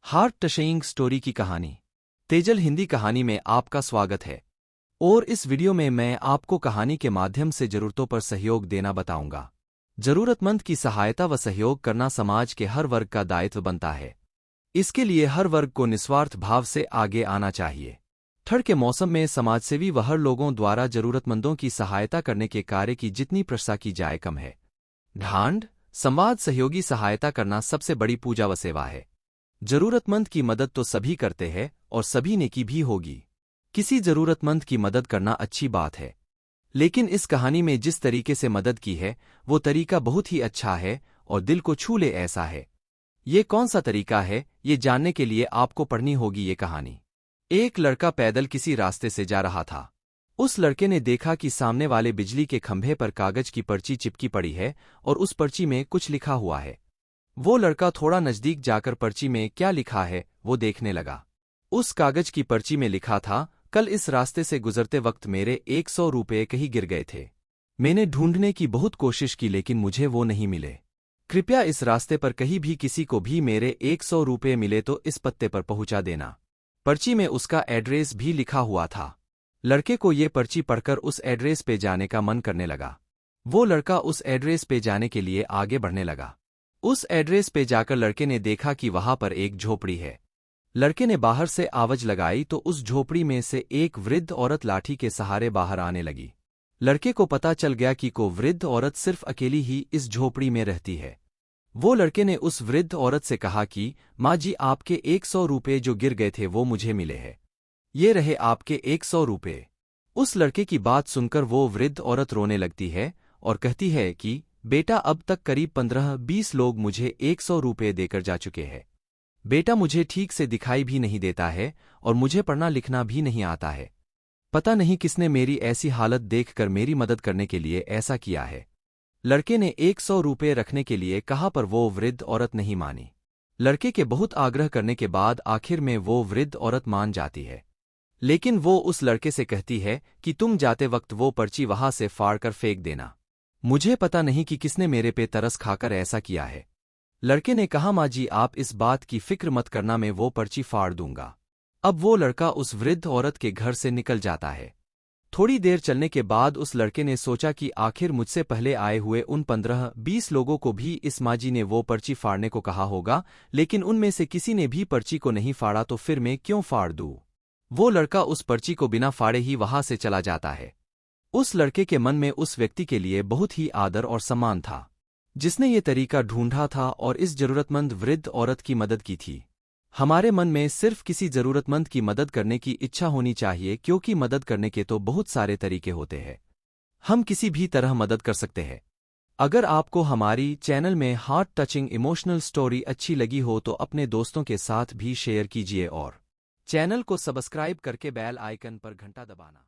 Heart touching story की कहानी तेजल हिंदी कहानी में आपका स्वागत है। और इस वीडियो में मैं आपको कहानी के माध्यम से जरूरतों पर सहयोग देना बताऊंगा। जरूरतमंद की सहायता व सहयोग करना समाज के हर वर्ग का दायित्व बनता है। इसके लिए हर वर्ग को निस्वार्थ भाव से आगे आना चाहिए। ठंड के मौसम में समाजसेवी व हर लोगों द्वारा जरूरतमंदों की सहायता करने के कार्य की जितनी प्रशंसा की जाए कम है। ढांढ संवाद सहयोगी सहायता करना सबसे बड़ी पूजा व सेवा है। जरूरतमंद की मदद तो सभी करते हैं और सभी नेकी भी होगी। किसी जरूरतमंद की मदद करना अच्छी बात है, लेकिन इस कहानी में जिस तरीके से मदद की है वो तरीका बहुत ही अच्छा है और दिल को छू ले ऐसा है। ये कौन सा तरीका है, ये जानने के लिए आपको पढ़नी होगी ये कहानी। एक लड़का पैदल किसी रास्ते से जा रहा था। उस लड़के ने देखा कि सामने वाले बिजली के खंभे पर कागज की पर्ची चिपकी पड़ी है और उस पर्ची में कुछ लिखा हुआ है। वो लड़का थोड़ा नजदीक जाकर पर्ची में क्या लिखा है वो देखने लगा। उस कागज की पर्ची में लिखा था, कल इस रास्ते से गुजरते वक्त मेरे 100 रुपये कहीं गिर गए थे। मैंने ढूंढने की बहुत कोशिश की लेकिन मुझे वो नहीं मिले। कृपया इस रास्ते पर कहीं भी किसी को भी मेरे 100 रुपये मिले तो इस पत्ते पर पहुंचा देना। पर्ची में उसका एड्रेस भी लिखा हुआ था। लड़के को ये पर्ची पढ़कर उस एड्रेस पे जाने का मन करने लगा। वो लड़का उस एड्रेस पे जाने के लिए आगे बढ़ने लगा। उस एड्रेस पे जाकर लड़के ने देखा कि वहां पर एक झोपड़ी है। लड़के ने बाहर से आवाज लगाई तो उस झोपड़ी में से एक वृद्ध औरत लाठी के सहारे बाहर आने लगी। लड़के को पता चल गया कि को वृद्ध औरत सिर्फ अकेली ही इस झोपड़ी में रहती है। वो लड़के ने उस वृद्ध औरत से कहा कि माँ जी, आपके 100 रुपये जो गिर गए थे वो मुझे मिले हैं। ये रहे आपके 100 रुपये। उस लड़के की बात सुनकर वो वृद्ध औरत रोने लगती है और कहती है कि बेटा, अब तक करीब 15-20 लोग मुझे 100 रुपये देकर जा चुके हैं। बेटा, मुझे ठीक से दिखाई भी नहीं देता है और मुझे पढ़ना लिखना भी नहीं आता है। पता नहीं किसने मेरी ऐसी हालत देखकर मेरी मदद करने के लिए ऐसा किया है। लड़के ने 100 रुपये रखने के लिए कहा पर वो वृद्ध औरत नहीं मानी। लड़के के बहुत आग्रह करने के बाद आखिर में वो वृद्ध औरत मान जाती है, लेकिन वो उस लड़के से कहती है कि तुम जाते वक्त वो पर्ची वहां से फाड़कर फेंक देना। मुझे पता नहीं कि किसने मेरे पे तरस खाकर ऐसा किया है। लड़के ने कहा, माँ जी, आप इस बात की फिक्र मत करना, मैं वो पर्ची फाड़ दूंगा। अब वो लड़का उस वृद्ध औरत के घर से निकल जाता है। थोड़ी देर चलने के बाद उस लड़के ने सोचा कि आखिर मुझसे पहले आए हुए उन 15-20 लोगों को भी इस माँ जी ने वो पर्ची फाड़ने को कहा होगा, लेकिन उनमें से किसी ने भी पर्ची को नहीं फाड़ा तो फिर मैं क्यों फाड़ दूं। वो लड़का उस पर्ची को बिना फाड़े ही वहां से चला जाता है। उस लड़के के मन में उस व्यक्ति के लिए बहुत ही आदर और सम्मान था जिसने ये तरीका ढूंढा था और इस जरूरतमंद वृद्ध औरत की मदद की थी। हमारे मन में सिर्फ किसी जरूरतमंद की मदद करने की इच्छा होनी चाहिए, क्योंकि मदद करने के तो बहुत सारे तरीके होते हैं। हम किसी भी तरह मदद कर सकते हैं। अगर आपको हमारी चैनल में हार्ट टचिंग इमोशनल स्टोरी अच्छी लगी हो तो अपने दोस्तों के साथ भी शेयर कीजिए और चैनल को सब्सक्राइब करके बेल आइकन पर घंटा दबाना।